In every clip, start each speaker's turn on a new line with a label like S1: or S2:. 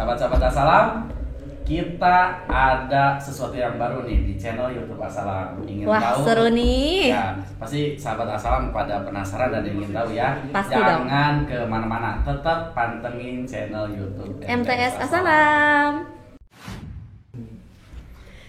S1: Sahabat-sahabat Assalam, kita ada sesuatu yang baru nih di channel YouTube Assalam. Ingin
S2: Wah,
S1: tahu?
S2: seru nih.
S1: Ya, pasti sahabat Assalam pada penasaran dan ingin tahu ya.
S2: Pasti dong.
S1: Jangan kemana-mana, tetap pantengin channel YouTube
S2: MTS Assalam.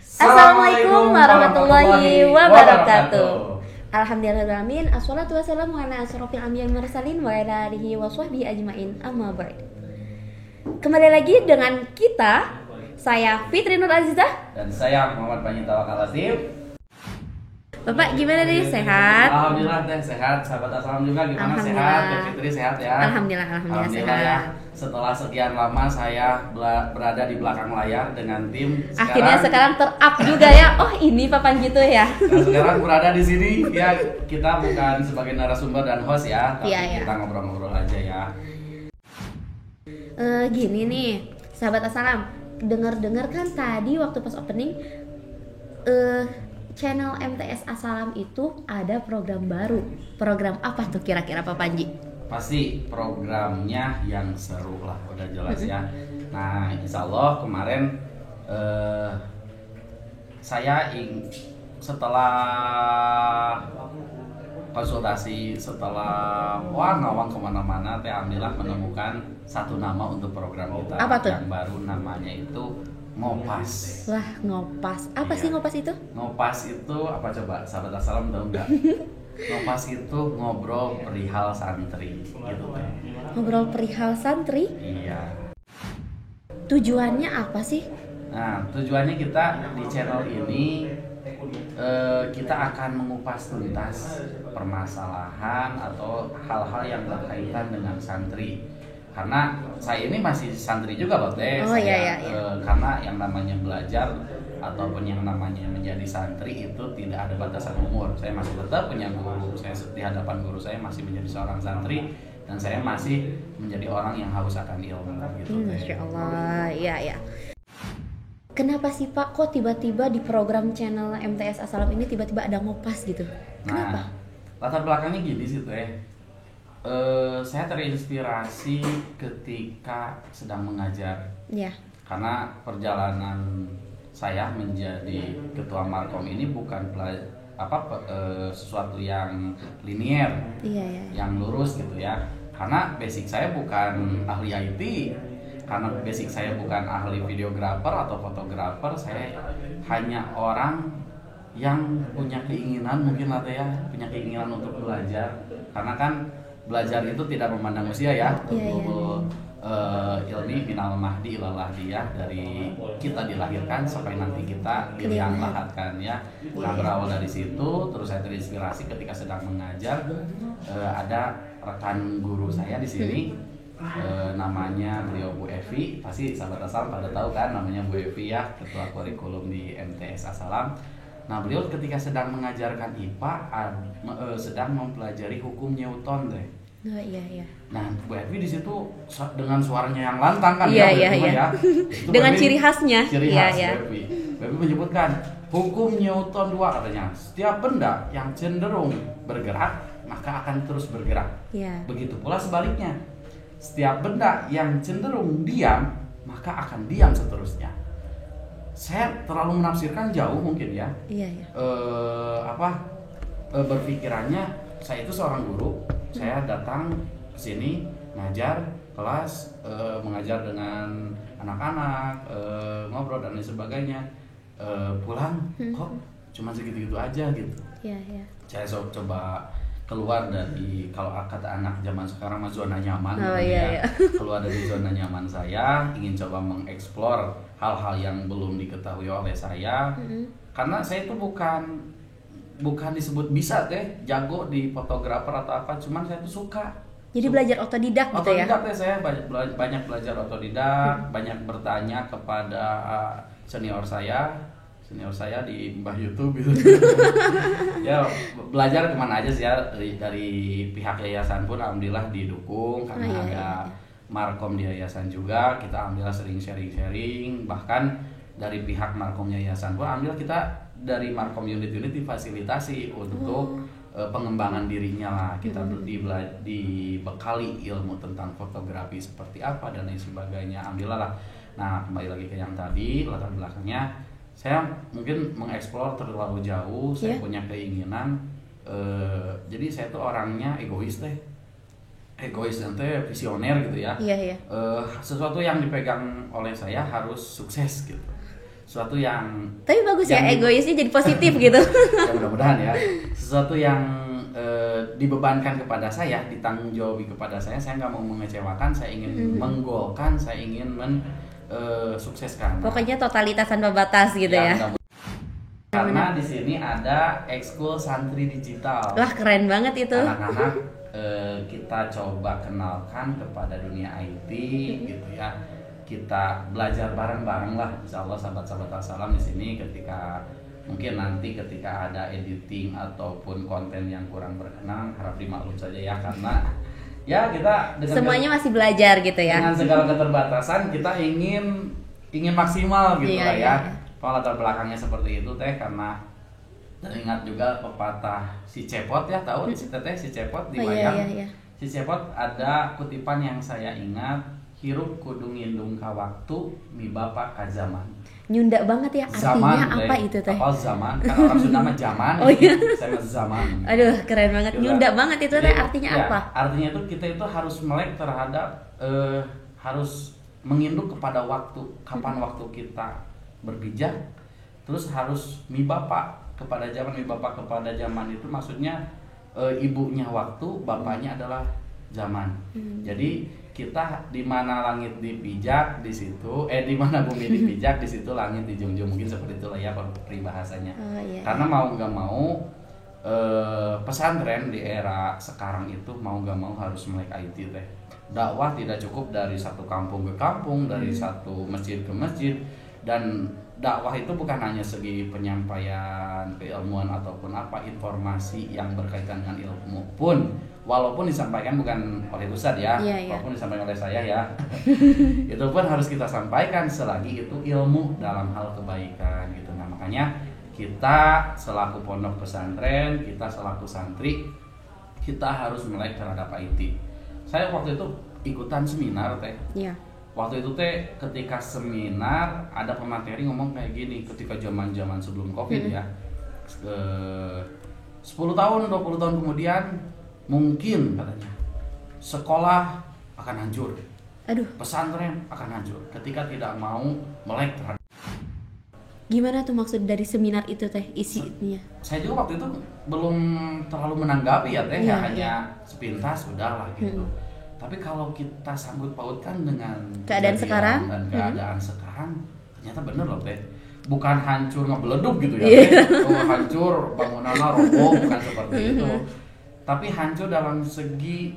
S2: Assalamualaikum warahmatullahi wabarakatuh. Alhamdulillahirrahmanirrahim. Assalatu wassalamu ala asyrofil anbiya'i wal mursalin wa ala alihi wa sahbihi ajmain. Amma ba'd. Kembali lagi dengan kita, saya Fitri Nur Azizah
S1: dan saya Muhammad Panji Tawakal Latif.
S2: Bapak gimana nih, sehat?
S1: Alhamdulillah teh sehat. Sahabat Assalam juga gimana,
S2: Alhamdulillah.
S1: sehat? Teh Fitri sehat ya?
S2: Alhamdulillah sehat.
S1: Ya. Setelah sekian lama saya berada di belakang layar dengan tim.
S2: Akhirnya sekarang ter-up juga ya. Oh, ini Pak Panji tuh ya.
S1: Nah, sekarang berada di sini ya, kita bukan sebagai narasumber dan host ya, tapi
S2: Iya.
S1: kita ngobrol-ngobrol aja ya.
S2: Gini nih, sahabat Assalam, dengar-dengar kan tadi waktu pas opening channel MTS Assalam itu ada program baru. Program apa tuh kira-kira Pak Panji?
S1: Pasti programnya yang seru lah, udah jelas ya. Nah, insya Allah kemarin saya setelah konsultasi, setelah ngawang kemana-mana, alhamdulillah menemukan satu nama untuk program kita.
S2: Apa tuh?
S1: Yang baru, namanya itu Ngopas.
S2: Wah, Ngopas. Apa
S1: Iya.
S2: sih Ngopas itu?
S1: Ngopas itu apa coba? Sahabat Assalam tahu nggak? Ngopas itu ngobrol perihal santri, gitu teh.
S2: Ngobrol perihal santri.
S1: Iya.
S2: Tujuannya apa sih?
S1: Nah, tujuannya kita di channel ini kita akan mengupas tuntas permasalahan atau hal-hal yang berkaitan dengan santri. Karena saya ini masih santri juga, Pak Teh.
S2: Oh, iya.
S1: Karena yang namanya belajar ataupun yang namanya menjadi santri itu tidak ada batasan umur. Saya masih tetap punya guru. Saya di hadapan guru saya masih menjadi seorang santri dan saya masih menjadi orang yang haus akan ilmu gitu.
S2: Masya Allah, iya. Kenapa sih Pak, kok tiba-tiba di program channel MTS Assalam ini tiba-tiba ada Ngopas gitu? Kenapa?
S1: Nah, latar belakangnya gini sih Teh. Saya terinspirasi ketika sedang mengajar.
S2: Iya.
S1: Karena perjalanan saya menjadi ketua Markom ini bukan sesuatu yang linier,
S2: Iya.
S1: yang lurus gitu ya. Karena basic saya bukan ahli IT, karena basic saya bukan ahli videografer atau fotografer, saya hanya orang yang punya keinginan, mungkin lah ya, punya keinginan untuk belajar. Karena kan belajar itu tidak memandang usia ya. Ilmi minal mahdi ilal lahdi ya, dari kita dilahirkan sampai nanti kita diliang lahatkan ya. Nah, berawal dari situ terus saya terinspirasi ketika sedang mengajar, ada rekan guru saya di sini, namanya beliau Bu Evi. Pasti sahabat Assalam pada tahu kan namanya Bu Evi ya, ketua kurikulum di MTS Assalam. Nah, beliau ketika sedang mengajarkan IPA sedang mempelajari hukum Newton deh.
S2: Oh, iya.
S1: Nah, Bu Evi di situ dengan suaranya yang lantang kan
S2: Iya.
S1: ya.
S2: Dengan ciri khasnya.
S1: Ciri khas
S2: Iya.
S1: Bu Evi. Bu Evi menyebutkan hukum Newton 2 katanya. Setiap benda yang cenderung bergerak maka akan terus bergerak.
S2: Iya.
S1: Begitu pula sebaliknya. Setiap benda yang cenderung diam maka akan diam seterusnya. Saya terlalu menafsirkan jauh mungkin ya.
S2: Iya.
S1: Berpikirannya saya itu seorang guru. Saya datang ke sini ngajar kelas, mengajar dengan anak-anak, ngobrol dan lain sebagainya. Pulang kok cuma segitu-gitu aja gitu.
S2: Iya.
S1: Saya coba keluar dari, kalau kata anak zaman sekarang mah zona nyaman.
S2: Iya.
S1: Keluar dari zona nyaman saya, ingin coba mengeksplor hal-hal yang belum diketahui oleh saya. Karena saya itu bukan disebut bisa jago di fotografer atau apa, cuman saya tuh suka.
S2: Jadi belajar otodidak gitu ya?
S1: Otodidak saya banyak belajar otodidak, banyak bertanya kepada senior saya di Mbah YouTube gitu. Ya, belajar kemana aja sih ya, dari pihak yayasan pun alhamdulillah didukung karena ada Markom di yayasan juga. Kita alhamdulillah sering sharing, bahkan dari pihak Markom yayasan pun alhamdulillah kita dari Markom unit-unit difasilitasi untuk pengembangan dirinya lah. Kita dibekali ilmu tentang fotografi seperti apa dan lain sebagainya. Alhamdulillah lah. Nah, kembali lagi ke yang tadi, latar belakangnya saya mungkin mengeksplor terlalu jauh. Saya punya keinginan, jadi saya tuh orangnya egois dan visioner gitu ya. Sesuatu yang dipegang oleh saya harus sukses gitu. Sesuatu yang
S2: tapi bagus ya, egoisnya jadi positif gitu.
S1: Ya mudah-mudahan ya. Sesuatu yang dibebankan kepada saya, ditanggung jawabi kepada saya nggak mau mengecewakan, saya ingin menggolkan, saya ingin sukseskan.
S2: Pokoknya totalitas tanpa batas gitu ya.
S1: Karena di sini ada ekskul santri digital.
S2: Wah, keren banget itu.
S1: Anak-anak kita coba kenalkan kepada dunia IT gitu ya. Kita belajar bareng-bareng lah, insyaallah sahabat-sahabat Assalam di sini ketika mungkin nanti ketika ada editing ataupun konten yang kurang berkenan harap dimaklum saja ya, karena ya kita dengan
S2: semuanya masih belajar gitu ya.
S1: Dengan segala keterbatasan kita ingin maksimal gitu lah ya. Kalau latar belakangnya seperti itu teh karena teringat juga pepatah si Cepot ya, tahu si Teteh si Cepot di wayang. Si Cepot ada kutipan yang saya ingat, hirup kudu ngindung ka waktu mi bapa ka zaman.
S2: Nyunda banget ya artinya zaman, apa itu teh?
S1: Apa zaman? Kan orang Sunda mah zaman. Saya mah zaman.
S2: Aduh, keren banget. Juga. Nyunda banget itu teh artinya
S1: ya,
S2: apa?
S1: Artinya itu kita itu harus melek terhadap harus menginduk kepada waktu, kapan waktu kita berpijak. Terus harus mi bapa kepada zaman, mi bapa kepada zaman itu maksudnya ibunya waktu, bapaknya adalah zaman. Jadi kita di mana langit dipijak di situ, di mana bumi dipijak di situ langit dijunjung, mungkin seperti itulah ya peribahasanya. Karena mau nggak mau pesantren di era sekarang itu mau nggak mau harus melek IT teh. Dakwah tidak cukup dari satu kampung ke kampung, dari satu masjid ke masjid, dan dakwah itu bukan hanya segi penyampaian keilmuan ataupun apa informasi yang berkaitan dengan ilmu pun, walaupun disampaikan bukan oleh Ustadz ya, walaupun disampaikan oleh saya ya, itu pun harus kita sampaikan selagi itu ilmu dalam hal kebaikan gitu. Nah makanya kita selaku pondok pesantren, kita selaku santri, kita harus melek terhadap IT. Saya waktu itu ikutan seminar teh. Waktu itu teh ketika seminar ada pemateri ngomong kayak gini, ketika zaman-zaman sebelum Covid ya, 10 tahun 20 tahun kemudian mungkin katanya sekolah akan hancur. Pesantren akan hancur ketika tidak mau melek terhadap.
S2: Gimana tuh maksud dari seminar itu teh isinya?
S1: Saya juga waktu itu belum terlalu menanggapi ya teh, hanya sepintas udahlah gitu. Tapi kalau kita sangkut pautkan dengan
S2: keadaan sekarang
S1: dan keadaan sekarang, ternyata bener loh teh. Bukan hancur ngebeleduk gitu ya teh. Hancur bangunannya roboh, bukan seperti itu. Tapi hancur dalam segi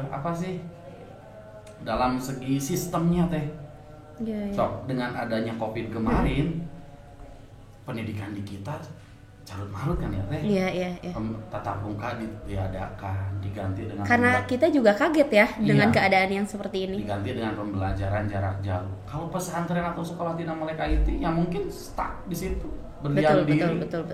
S1: apa sih? Dalam segi sistemnya teh. So, dengan adanya Covid kemarin, pendidikan di kita carut marut kan ya teh. Tatap muka diadakan, diganti dengan
S2: karena kita juga kaget ya dengan keadaan yang seperti ini.
S1: Diganti dengan pembelajaran jarak jauh. Kalau pesantren atau sekolah tidak melek IT, ya mungkin stuck di situ, berdiam diri.
S2: Betul.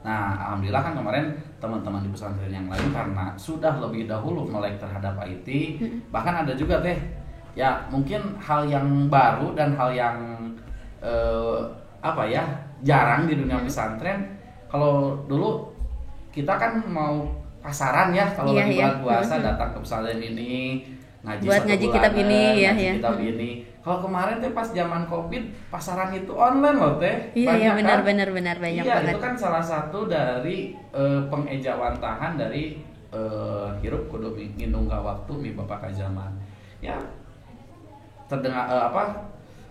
S1: Nah, alhamdulillah kan kemarin teman-teman di pesantren yang lain karena sudah lebih dahulu melek terhadap IT, bahkan ada juga teh, ya mungkin hal yang baru dan hal yang jarang di dunia pesantren. Kalau dulu kita kan mau pasaran ya, kalau lagi bulan puasa datang ke pesantren ini ngaji
S2: buat ngaji kitab ini
S1: kitab ini. Kalau kemarin teh pas zaman Covid pasaran itu online loh teh.
S2: Benar banyak banget.
S1: Itu kan salah satu dari pengejawantahan dari hirup kudu ngindung ka waktu mi bapa ka zaman. Ya terdengar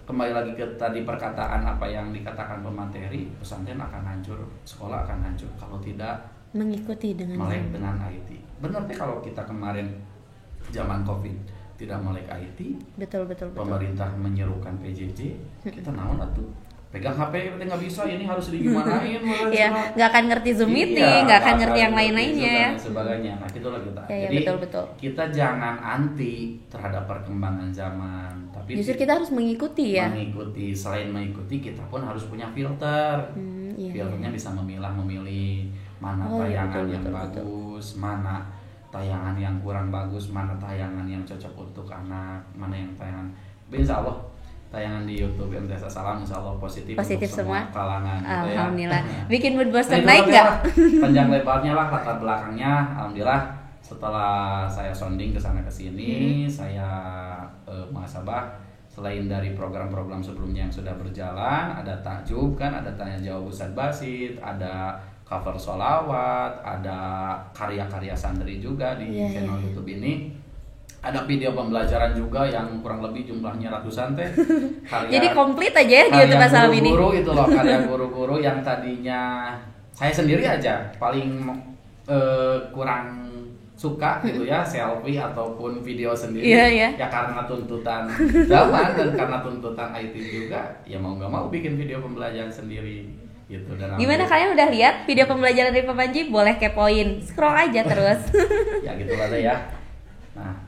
S1: kembali lagi ke tadi perkataan apa yang dikatakan pemateri, pesantren akan hancur, sekolah akan hancur kalau tidak
S2: mengikuti dengan
S1: melek dengan IT. Benar deh kalau kita kemarin zaman Covid tidak melek IT.
S2: Betul.
S1: Pemerintah menyerukan PJJ, kita naon atuh? Pegang HP kita nggak bisa, ini harus digimanain.
S2: Nggak akan ngerti Zoom meeting, nggak akan ngerti yang lain-lainnya ya.
S1: Dan sebagainya. Nah, itulah kita.
S2: Jadi betul.
S1: Kita jangan anti terhadap perkembangan zaman, tapi
S2: justru kita harus mengikuti ya.
S1: Selain mengikuti, kita pun harus punya filter. Filternya bisa memilih mana tayangan yang bagus, mana tayangan yang kurang bagus, mana tayangan yang cocok untuk anak, mana yang tayangan insya Allah tayangan di YouTube MTS Salam insya Allah positif
S2: Positif
S1: untuk semua kalangan gitu ya.
S2: Alhamdulillah. Bikin mood booster
S1: Nah,
S2: naik
S1: itu
S2: nggak?
S1: lah, panjang lebarnya lah latar belakangnya. Alhamdulillah setelah saya sounding ke sana ke sini, saya muhasabah. Selain dari program-program sebelumnya yang sudah berjalan, ada takjub kan, ada tanya jawab Ustadz Basit, ada cover sholawat, ada karya-karya santri juga di channel YouTube ini. Ada video pembelajaran juga yang kurang lebih jumlahnya ratusan teh.
S2: Jadi komplit aja ya di YouTube Salam ini.
S1: Guru-guru itu loh, karya guru-guru yang tadinya saya sendiri aja paling kurang suka gitu ya, selfie ataupun video sendiri. Ya karena tuntutan zaman dan karena tuntutan IT juga, ya mau nggak mau bikin video pembelajaran sendiri gitu. Dan
S2: gimana kalian udah lihat video pembelajaran dari Pak Panji? Boleh kepoin, scroll aja terus.
S1: Ya gitu lah deh ya. Nah,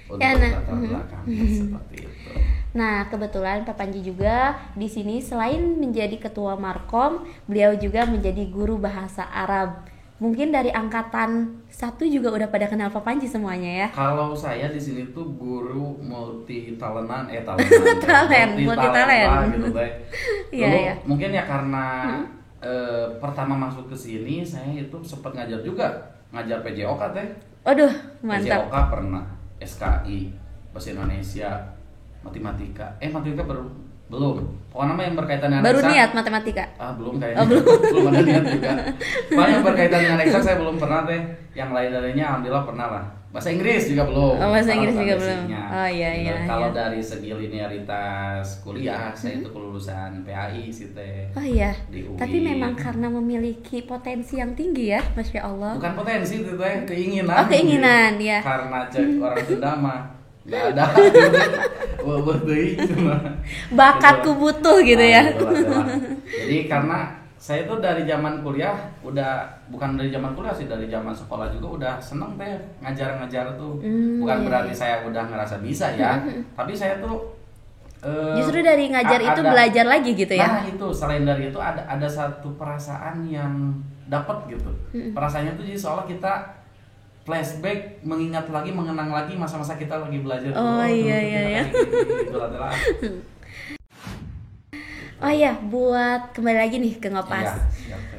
S1: untuk latar belakang seperti itu.
S2: Nah, kebetulan Pak Panji juga di sini selain menjadi ketua Markom, beliau juga menjadi guru bahasa Arab. Mungkin dari angkatan 1 juga udah pada kenal Pak Panji semuanya ya.
S1: Kalau saya di sini tuh guru multi talentan,
S2: multi talent
S1: gitu deh.
S2: Iya.
S1: Mungkin ya karena pertama masuk ke sini saya itu sempat ngajar juga, ngajar PJOK teh.
S2: Aduh, mantap.
S1: PJOK pernah, SKI, Bahasa Indonesia, matematika. Matematika belum. Pokoknya nama yang berkaitan dengan
S2: baru
S1: eksak.
S2: Niat matematika.
S1: Belum kayaknya. Belum ada niat juga. Pokoknya yang berkaitan dengan eksak saya belum pernah teh. Yang lain-lainnya alhamdulillah pernah lah. Bahasa Inggris juga belum.
S2: Bahasa Inggris juga belum. Oh iya.
S1: Kalau dari segi linearitas kuliah, saya itu kelulusan PAI sih teh.
S2: Oh iya.
S1: Di UI.
S2: Tapi memang karena memiliki potensi yang tinggi ya, Masya Allah.
S1: Bukan potensi itu teh, keinginan.
S2: Oh, keinginan ya.
S1: Karena cek orang Sunda mah nggak ada. Cuma
S2: bakatku butuh gitu ya.
S1: Itulah. Jadi karena saya tuh dari zaman kuliah bukan dari zaman kuliah sih, dari zaman sekolah juga udah seneng teh ngajar tuh. Bukan berarti saya udah ngerasa bisa ya, tapi saya tuh
S2: justru dari ngajar itu belajar lagi gitu ya.
S1: Nah itu selain dari itu ada satu perasaan yang dapat gitu. Perasaannya tuh jadi seolah kita flashback, mengingat lagi, mengenang lagi masa-masa kita lagi belajar.
S2: Oh iya. Oh iya, buat kembali lagi nih ke Ngopas.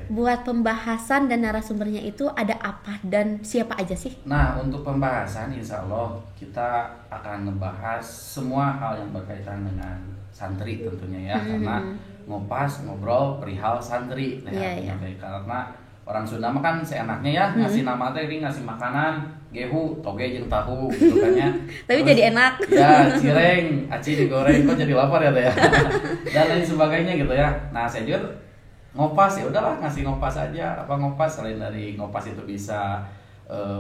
S2: Buat pembahasan dan narasumbernya itu ada apa dan siapa aja sih?
S1: Nah, untuk pembahasan insya Allah kita akan ngebahas semua hal yang berkaitan dengan santri tentunya ya. Karena Ngopas, ngobrol perihal santri. Karena orang Sunda mah kan seenaknya ya ngasih nama teh ini ngasih makanan gehu, toge jeung tahu gitu kan ya.
S2: Tapi jadi enak.
S1: Ya, cireng, aci digoreng kok jadi lapar ya teh ya. Dan lain sebagainya gitu ya. Nah, saya juga Ngopas ya udahlah ngasih Ngopas aja. Apa Ngopas selain dari Ngopas itu bisa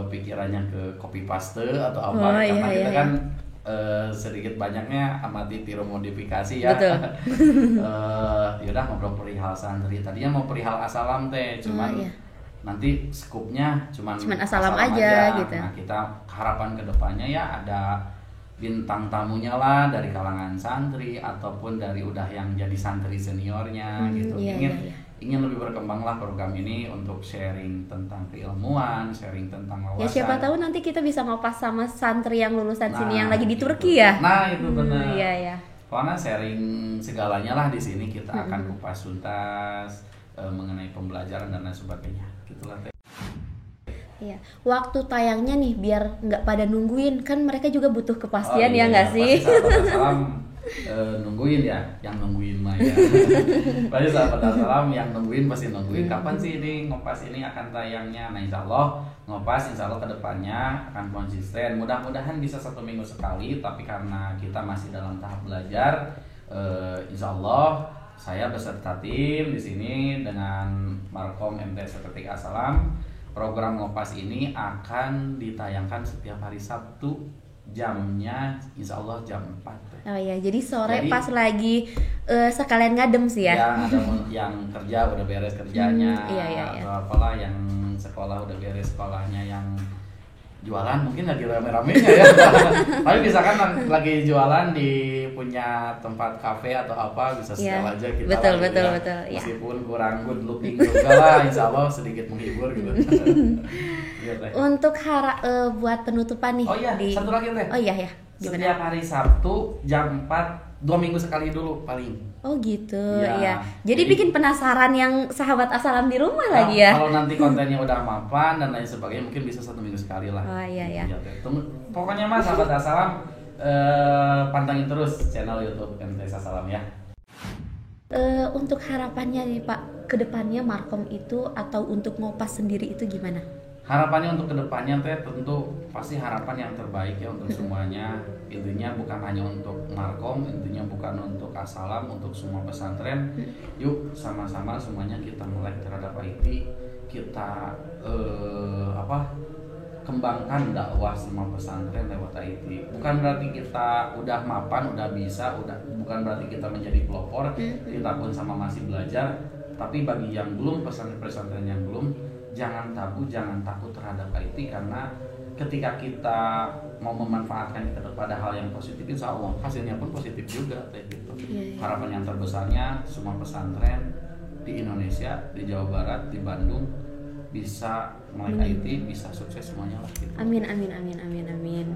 S1: pikirannya ke copy paste atau apa karena kita kan sedikit banyaknya amati tiru modifikasi ya.
S2: Betul.
S1: Yaudah ngobrol perihal santri. Tadinya mau perihal asalam teh, cuman nanti skupnya cuman
S2: asalam aja gitu.
S1: Nah, kita harapan kedepannya ya ada bintang tamunya lah dari kalangan santri ataupun dari udah yang jadi santri seniornya gitu. Ingin lebih berkembang lah program ini untuk sharing tentang keilmuan, sharing tentang wawasan.
S2: Ya siapa tahu nanti kita bisa ngopas sama santri yang lulusan sini yang lagi di Turki ya.
S1: Nah itu benar.
S2: Iya.
S1: Karena sharing segalanya lah di sini kita akan kupas tuntas mengenai pembelajaran dan lain sebagainya. Gitulah teh.
S2: Iya, waktu tayangnya nih biar nggak pada nungguin, kan mereka juga butuh kepastian ya nggak sih?
S1: Salam nungguin ya, yang nungguin mah ya. Pasti sahabat salam yang nungguin pasti nungguin kapan sih ini Ngopas ini akan tayangnya. Nah insya Allah Ngopas insya Allah kedepannya akan konsisten. Mudah-mudahan bisa 1 minggu sekali, tapi karena kita masih dalam tahap belajar, insya Allah saya beserta tim di sini dengan Markom MTS Seketik Asalam. Program Ngopas ini akan ditayangkan setiap hari Sabtu, jamnya insya Allah jam 4.
S2: Oh iya, jadi sore pas lagi sekalian ngadem sih ya.
S1: Ya, ada yang kerja udah beres kerjanya,
S2: Iya.
S1: atau apalah yang sekolah udah beres sekolahnya, yang jualan mungkin lagi rame-ramenya ya. Tapi misalkan lagi jualan di punya tempat kafe atau apa bisa sekali aja kita
S2: betul.
S1: meskipun kurang good looking juga lah, insya Allah sedikit menghibur gitu.
S2: Untuk buat penutupan nih.
S1: Oh iya, satu lagi teh.
S2: Oh iya ya. Gimana?
S1: Setiap hari Sabtu jam 4, 2 minggu sekali dulu paling.
S2: Oh gitu
S1: Ya,
S2: ya. Jadi bikin penasaran yang sahabat Assalam di rumah
S1: Nah,
S2: lagi ya.
S1: kalau nanti kontennya udah mapan dan lain sebagainya mungkin bisa 1 minggu sekali lah.
S2: Oh iya.
S1: Tunggu, pokoknya mas sahabat Assalam pantengin terus channel YouTube MTS Assalam ya.
S2: Untuk harapannya nih Pak, kedepannya Markom itu atau untuk Ngopas sendiri itu gimana?
S1: Harapannya untuk kedepannya tentu pasti harapan yang terbaik ya untuk semuanya. Intinya bukan hanya untuk Markom, intinya bukan untuk Assalam, untuk semua pesantren. Yuk sama-sama semuanya kita melek terhadap IT, kita kembangkan dakwah semua pesantren lewat IT. Bukan berarti kita udah mapan, udah bisa, bukan berarti kita menjadi pelopor. Kita pun sama masih belajar. Tapi bagi yang belum, pesantren-pesantren yang belum, jangan tabu, jangan takut terhadap IT, karena ketika kita mau memanfaatkan kepada hal yang positif, insya Allah hasilnya pun positif juga kayak gitu. Harapan yang terbesarnya semua pesantren di Indonesia, di Jawa Barat, di Bandung bisa melek IT, bisa sukses semuanya lah gitu.
S2: Amin.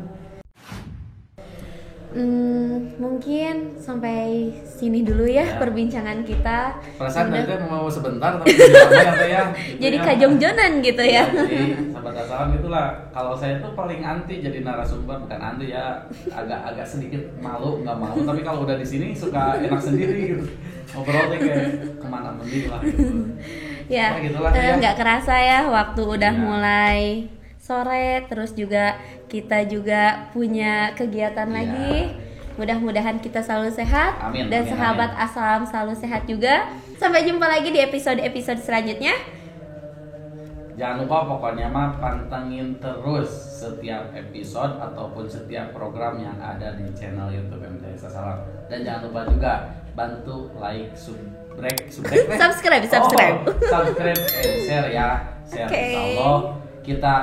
S2: Mungkin sampai sini dulu ya perbincangan kita.
S1: Perasaan tadi mau sebentar tapi lama ya.
S2: Jadi kajongjonan gitu ya.
S1: Jadi sahabat Assalam itulah, kalau saya tuh paling anti jadi narasumber, bukan anti ya, agak sedikit malu, nggak mau. Tapi kalau udah di sini suka enak sendiri gitu. Ngobrolnya kayak kemana mending lah gitu.
S2: Ya,
S1: ya.
S2: Nggak kerasa ya waktu udah mulai sore, terus juga kita juga punya kegiatan lagi. Mudah-mudahan kita selalu sehat.
S1: Amin,
S2: dan sahabat Assalam selalu sehat juga. Sampai jumpa lagi di episode-episode selanjutnya.
S1: Jangan lupa pokoknya mah pantengin terus setiap episode ataupun setiap program yang ada di channel YouTube MTS Assalam. Dan jangan lupa juga bantu like, subscribe and share ya. Share insyaallah kita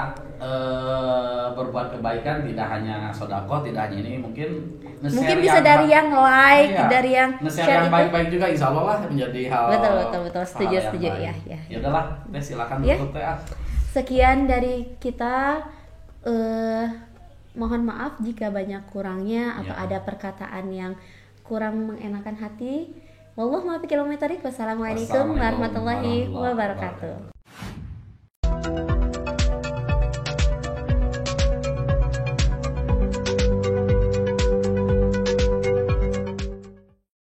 S1: berbuat kebaikan, tidak hanya sodako, tidak hanya ini, mungkin
S2: bisa dari yang like, dari yang
S1: share yang baik-baik juga, insya Allah lah menjadi hal
S2: betul, setuju ya.
S1: Ya udahlah, silakan tutup teh.
S2: Sekian dari kita, mohon maaf jika banyak kurangnya atau ada perkataan yang kurang mengenakan hati. Wassalamualaikum warahmatullahi wabarakatuh.